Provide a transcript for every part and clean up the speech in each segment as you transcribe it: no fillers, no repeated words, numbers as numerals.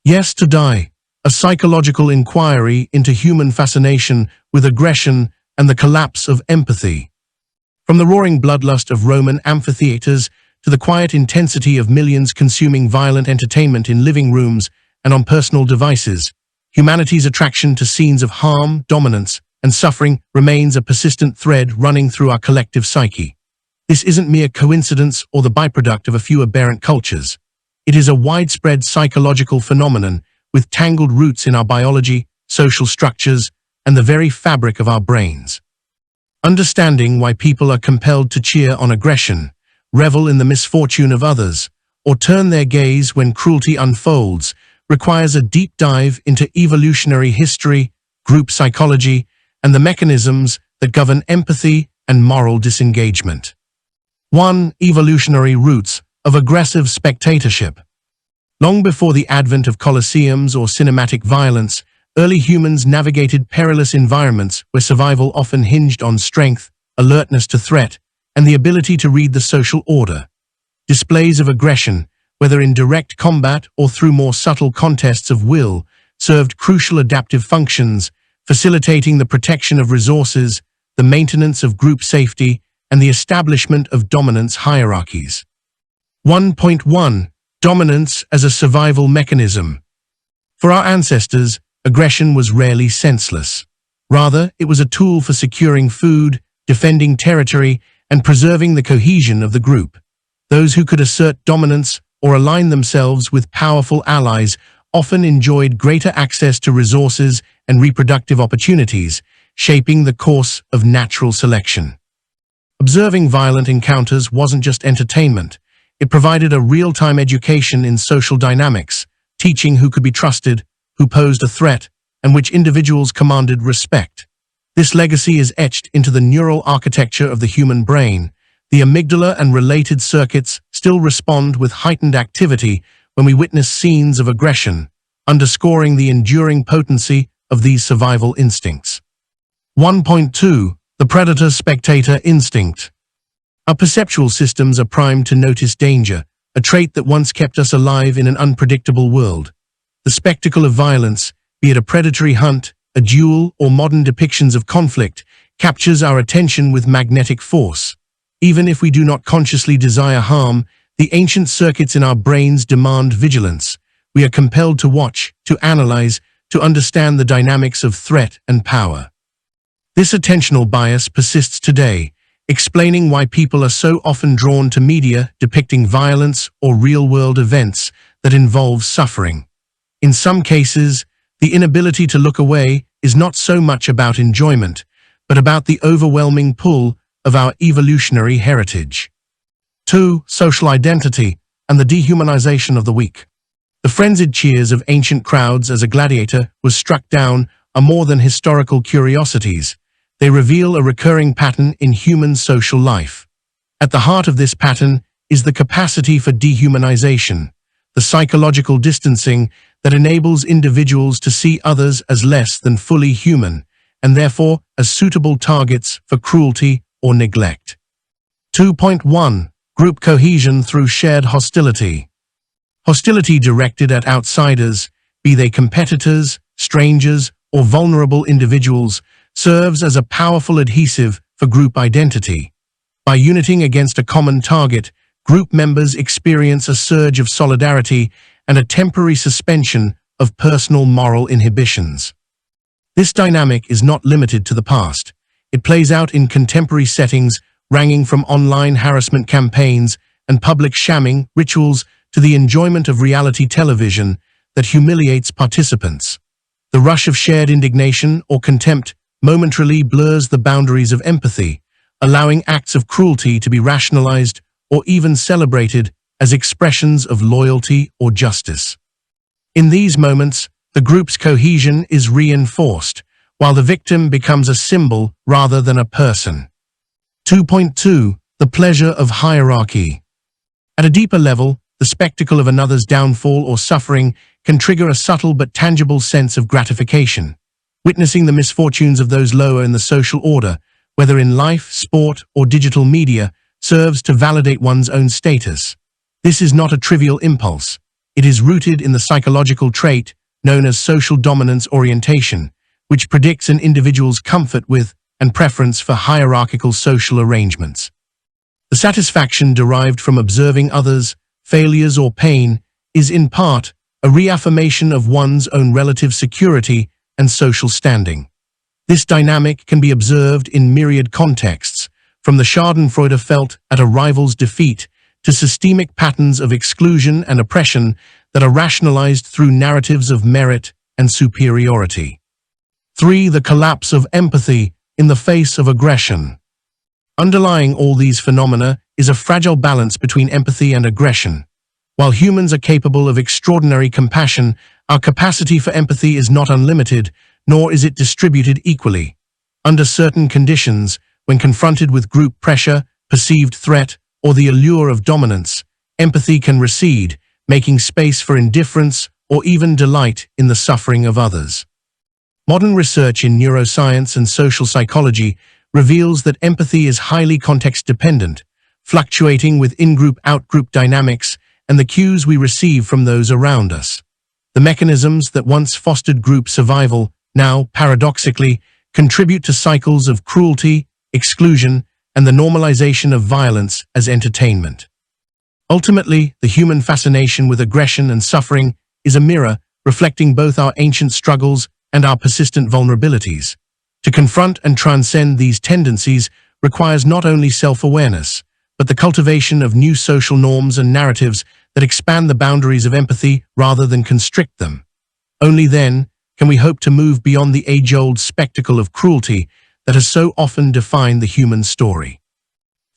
Yes to Die, a psychological inquiry into human fascination with aggression and the collapse of empathy. From the roaring bloodlust of Roman amphitheaters to the quiet intensity of millions consuming violent entertainment in living rooms and on personal devices, humanity's attraction to scenes of harm, dominance, and suffering remains a persistent thread running through our collective psyche. This isn't mere coincidence or the byproduct of a few aberrant cultures. It is a widespread psychological phenomenon with tangled roots in our biology, social structures, and the very fabric of our brains. Understanding why people are compelled to cheer on aggression, revel in the misfortune of others, or turn their gaze when cruelty unfolds requires a deep dive into evolutionary history, group psychology, and the mechanisms that govern empathy and moral disengagement. 1. Evolutionary roots of aggressive spectatorship. Long before the advent of Colosseums or cinematic violence, early humans navigated perilous environments where survival often hinged on strength, alertness to threat, and the ability to read the social order. Displays of aggression, whether in direct combat or through more subtle contests of will, served crucial adaptive functions, facilitating the protection of resources, the maintenance of group safety, and the establishment of dominance hierarchies. 1.1. Dominance as a survival mechanism. For our ancestors, aggression was rarely senseless. Rather, it was a tool for securing food, defending territory, and preserving the cohesion of the group. Those who could assert dominance or align themselves with powerful allies often enjoyed greater access to resources and reproductive opportunities, shaping the course of natural selection. Observing violent encounters wasn't just entertainment. It provided a real-time education in social dynamics, teaching who could be trusted, who posed a threat, and which individuals commanded respect. This legacy is etched into the neural architecture of the human brain. The amygdala and related circuits still respond with heightened activity when we witness scenes of aggression, underscoring the enduring potency of these survival instincts. 1.2. The predator-spectator instinct. Our perceptual systems are primed to notice danger, a trait that once kept us alive in an unpredictable world. The spectacle of violence, be it a predatory hunt, a duel, or modern depictions of conflict, captures our attention with magnetic force. Even if we do not consciously desire harm, the ancient circuits in our brains demand vigilance. We are compelled to watch, to analyze, to understand the dynamics of threat and power. This attentional bias persists today, explaining why people are so often drawn to media depicting violence or real-world events that involve suffering. In some cases, the inability to look away is not so much about enjoyment, but about the overwhelming pull of our evolutionary heritage. 2. Social identity and the dehumanization of the weak. The frenzied cheers of ancient crowds as a gladiator was struck down are more than historical curiosities. They reveal a recurring pattern in human social life. At the heart of this pattern is the capacity for dehumanization, the psychological distancing that enables individuals to see others as less than fully human, and therefore as suitable targets for cruelty or neglect. 2.1. Group cohesion through shared hostility. Hostility directed at outsiders, be they competitors, strangers, or vulnerable individuals, serves as a powerful adhesive for group identity. By uniting against a common target, group members experience a surge of solidarity and a temporary suspension of personal moral inhibitions. This dynamic is not limited to the past. It plays out in contemporary settings, ranging from online harassment campaigns and public shamming rituals to the enjoyment of reality television that humiliates participants. The rush of shared indignation or contempt momentarily blurs the boundaries of empathy, allowing acts of cruelty to be rationalized or even celebrated as expressions of loyalty or justice. In these moments, the group's cohesion is reinforced, while the victim becomes a symbol rather than a person. 2.2. The pleasure of hierarchy. At a deeper level, the spectacle of another's downfall or suffering can trigger a subtle but tangible sense of gratification. Witnessing the misfortunes of those lower in the social order, whether in life, sport, or digital media, serves to validate one's own status. This is not a trivial impulse. It is rooted in the psychological trait known as social dominance orientation, which predicts an individual's comfort with and preference for hierarchical social arrangements. The satisfaction derived from observing others' failures or pain is in part a reaffirmation of one's own relative security and social standing. This dynamic can be observed in myriad contexts, from the schadenfreude felt at a rival's defeat to systemic patterns of exclusion and oppression that are rationalized through narratives of merit and superiority. 3. The collapse of empathy in the face of aggression. Underlying all these phenomena is a fragile balance between empathy and aggression. While humans are capable of extraordinary compassion, our capacity for empathy is not unlimited, nor is it distributed equally. Under certain conditions, when confronted with group pressure, perceived threat, or the allure of dominance, empathy can recede, making space for indifference or even delight in the suffering of others. Modern research in neuroscience and social psychology reveals that empathy is highly context-dependent, fluctuating with in-group out-group dynamics and the cues we receive from those around us. The mechanisms that once fostered group survival now, paradoxically, contribute to cycles of cruelty, exclusion, and the normalization of violence as entertainment. Ultimately, the human fascination with aggression and suffering is a mirror reflecting both our ancient struggles and our persistent vulnerabilities. To confront and transcend these tendencies requires not only self-awareness, but the cultivation of new social norms and narratives that expand the boundaries of empathy rather than constrict them. Only then can we hope to move beyond the age-old spectacle of cruelty that has so often defined the human story.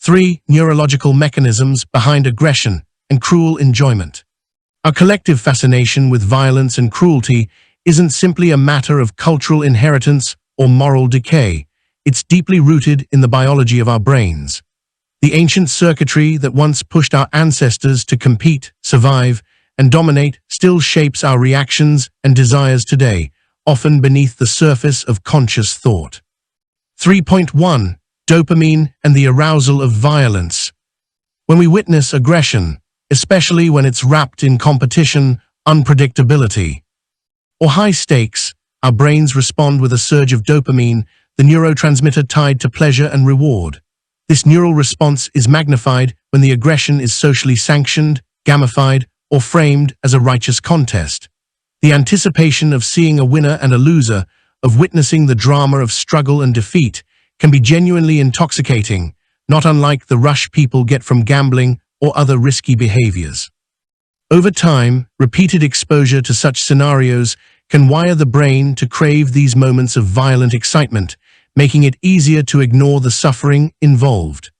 3. Neurological mechanisms behind aggression and cruel enjoyment. Our collective fascination with violence and cruelty isn't simply a matter of cultural inheritance or moral decay. It's deeply rooted in the biology of our brains. The ancient circuitry that once pushed our ancestors to compete, survive, and dominate still shapes our reactions and desires today, often beneath the surface of conscious thought. 3.1. Dopamine and the arousal of violence. When we witness aggression, especially when it's wrapped in competition, unpredictability, or high stakes, our brains respond with a surge of dopamine, the neurotransmitter tied to pleasure and reward. This neural response is magnified when the aggression is socially sanctioned, gamified, or framed as a righteous contest. The anticipation of seeing a winner and a loser, of witnessing the drama of struggle and defeat, can be genuinely intoxicating, not unlike the rush people get from gambling or other risky behaviors. Over time, repeated exposure to such scenarios can wire the brain to crave these moments of violent excitement, making it easier to ignore the suffering involved.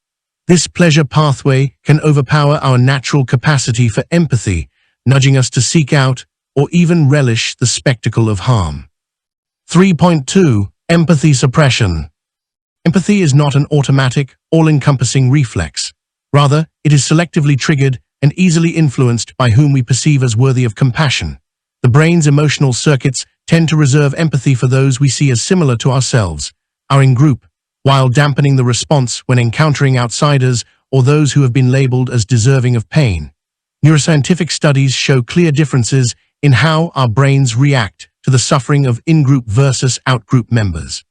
This pleasure pathway can overpower our natural capacity for empathy, nudging us to seek out or even relish the spectacle of harm. 3.2. Empathy suppression. Empathy is not an automatic, all-encompassing reflex. Rather, it is selectively triggered and easily influenced by whom we perceive as worthy of compassion. The brain's emotional circuits tend to reserve empathy for those we see as similar to ourselves, our in-group, while dampening the response when encountering outsiders or those who have been labeled as deserving of pain. Neuroscientific studies show clear differences in how our brains react to the suffering of in-group versus out-group members.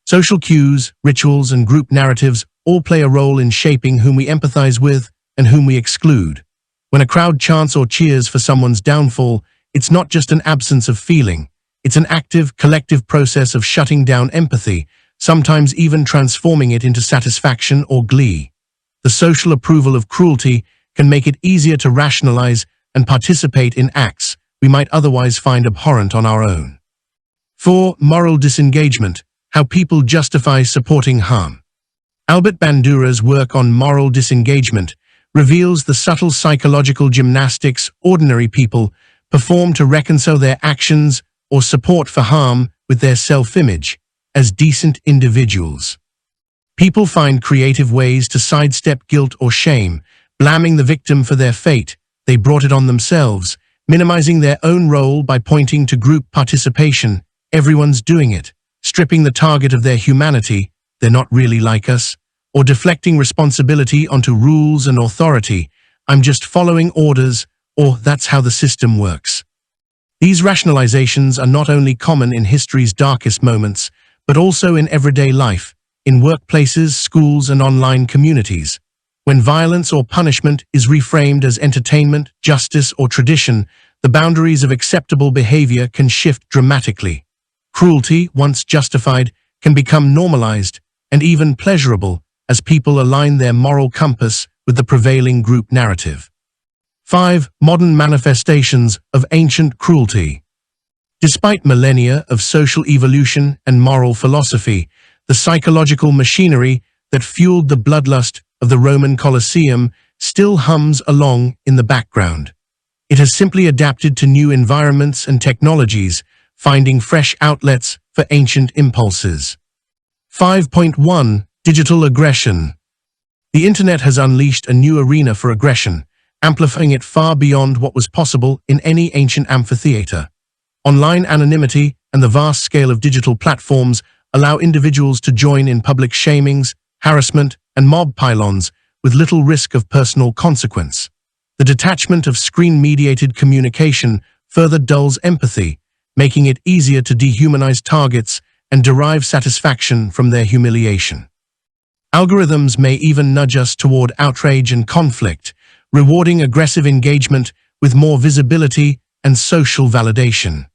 Social cues, rituals, and group narratives all play a role in shaping whom we empathize with and whom we exclude. When a crowd chants or cheers for someone's downfall, it's not just an absence of feeling. It's an active, collective process of shutting down empathy, sometimes even transforming it into satisfaction or glee. The social approval of cruelty can make it easier to rationalize and participate in acts we might otherwise find abhorrent on our own. 4. Moral disengagement, how people justify supporting harm. Albert Bandura's work on moral disengagement reveals the subtle psychological gymnastics ordinary people perform to reconcile their actions or support for harm with their self-image as decent individuals. People find creative ways to sidestep guilt or shame, blaming the victim for their fate. They brought it on themselves, minimizing their own role by pointing to group participation. Everyone's doing it, stripping the target of their humanity, they're not really like us, or deflecting responsibility onto rules and authority. I'm just following orders, or "that's how the system works." These rationalizations are not only common in history's darkest moments, but also in everyday life, in workplaces, schools, and online communities. When violence or punishment is reframed as entertainment, justice, or tradition, the boundaries of acceptable behavior can shift dramatically. Cruelty, once justified, can become normalized and even pleasurable as people align their moral compass with the prevailing group narrative. 5. Modern manifestations of ancient cruelty. Despite millennia of social evolution and moral philosophy, the psychological machinery that fueled the bloodlust of the Roman Colosseum still hums along in the background. It has simply adapted to new environments and technologies, finding fresh outlets for ancient impulses. 5.1. Digital aggression. The internet has unleashed a new arena for aggression, amplifying it far beyond what was possible in any ancient amphitheater. Online anonymity and the vast scale of digital platforms allow individuals to join in public shamings, harassment, and mob pylons with little risk of personal consequence. The detachment of screen-mediated communication further dulls empathy, making it easier to dehumanize targets and derive satisfaction from their humiliation. Algorithms may even nudge us toward outrage and conflict, rewarding aggressive engagement with more visibility and social validation.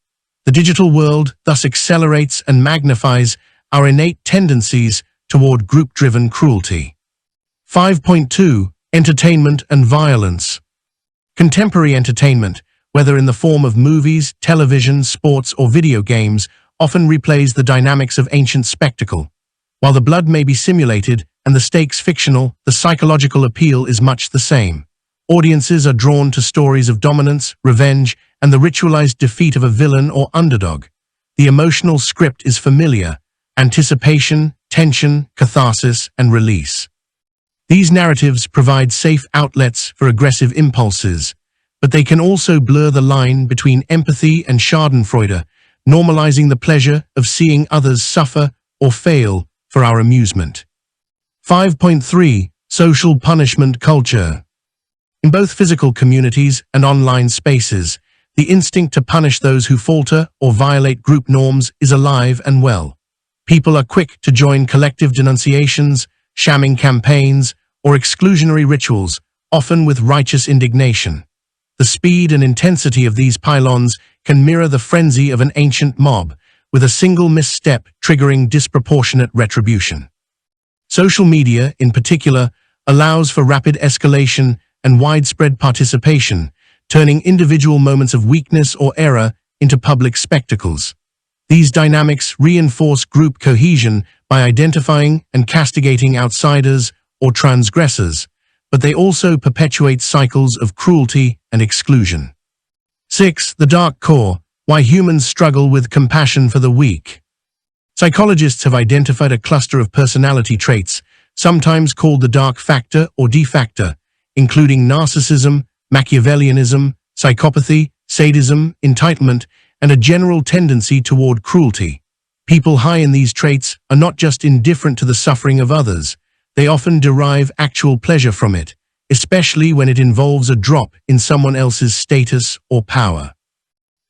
The digital world thus accelerates and magnifies our innate tendencies toward group-driven cruelty. 5.2. Entertainment and violence. Contemporary entertainment, whether in the form of movies, television, sports, or video games, often replays the dynamics of ancient spectacle. While the blood may be simulated and the stakes fictional, the psychological appeal is much the same. Audiences are drawn to stories of dominance, revenge, and the ritualized defeat of a villain or underdog. The emotional script is familiar: anticipation, tension, catharsis, and release. These narratives provide safe outlets for aggressive impulses, but they can also blur the line between empathy and schadenfreude, normalizing the pleasure of seeing others suffer or fail for our amusement. 5.3. Social punishment culture. In both physical communities and online spaces, the instinct to punish those who falter or violate group norms is alive and well. People are quick to join collective denunciations, shamming campaigns, or exclusionary rituals, often with righteous indignation. The speed and intensity of these pylons can mirror the frenzy of an ancient mob, with a single misstep triggering disproportionate retribution. Social media, in particular, allows for rapid escalation and widespread participation, turning individual moments of weakness or error into public spectacles. These dynamics reinforce group cohesion by identifying and castigating outsiders or transgressors, but they also perpetuate cycles of cruelty and exclusion. 6. The dark core: why humans struggle with compassion for the weak. Psychologists have identified a cluster of personality traits, sometimes called the dark factor or D-factor, including narcissism, Machiavellianism, psychopathy, sadism, entitlement, and a general tendency toward cruelty. People high in these traits are not just indifferent to the suffering of others, they often derive actual pleasure from it, especially when it involves a drop in someone else's status or power.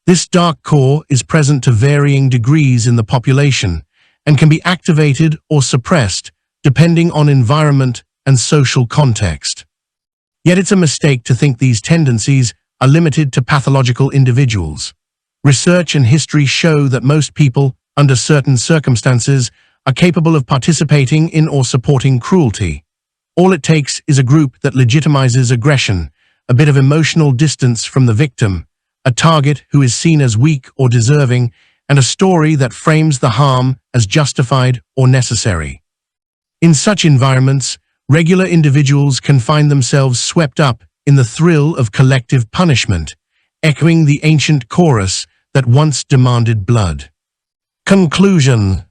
This dark core is present to varying degrees in the population and can be activated or suppressed depending on environment and social context. Yet it's a mistake to think these tendencies are limited to pathological individuals. Research and history show that most people, under certain circumstances, are capable of participating in or supporting cruelty. All it takes is a group that legitimizes aggression, a bit of emotional distance from the victim, a target who is seen as weak or deserving, and a story that frames the harm as justified or necessary. In such environments, regular individuals can find themselves swept up in the thrill of collective punishment, echoing the ancient chorus that once demanded blood. Conclusion.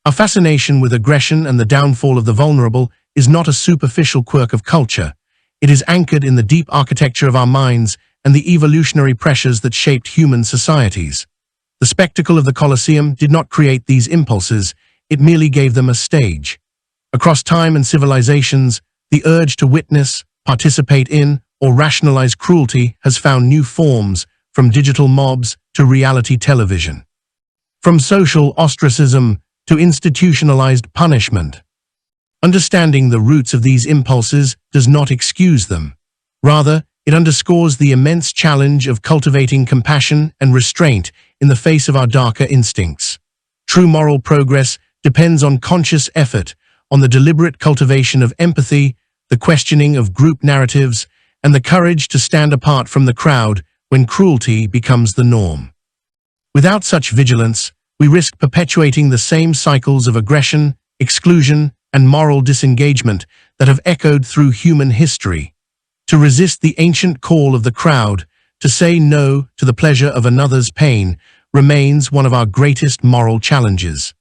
Our fascination with aggression and the downfall of the vulnerable is not a superficial quirk of culture. It is anchored in the deep architecture of our minds and the evolutionary pressures that shaped human societies. The spectacle of the Colosseum did not create these impulses, it merely gave them a stage. Across time and civilizations, the urge to witness, participate in, or rationalize cruelty has found new forms, from digital mobs to reality television. From social ostracism to institutionalized punishment. Understanding the roots of these impulses does not excuse them. Rather, it underscores the immense challenge of cultivating compassion and restraint in the face of our darker instincts. True moral progress depends on conscious effort, on the deliberate cultivation of empathy, the questioning of group narratives, and the courage to stand apart from the crowd when cruelty becomes the norm. Without such vigilance, we risk perpetuating the same cycles of aggression, exclusion, and moral disengagement that have echoed through human history. To resist the ancient call of the crowd, to say no to the pleasure of another's pain, remains one of our greatest moral challenges.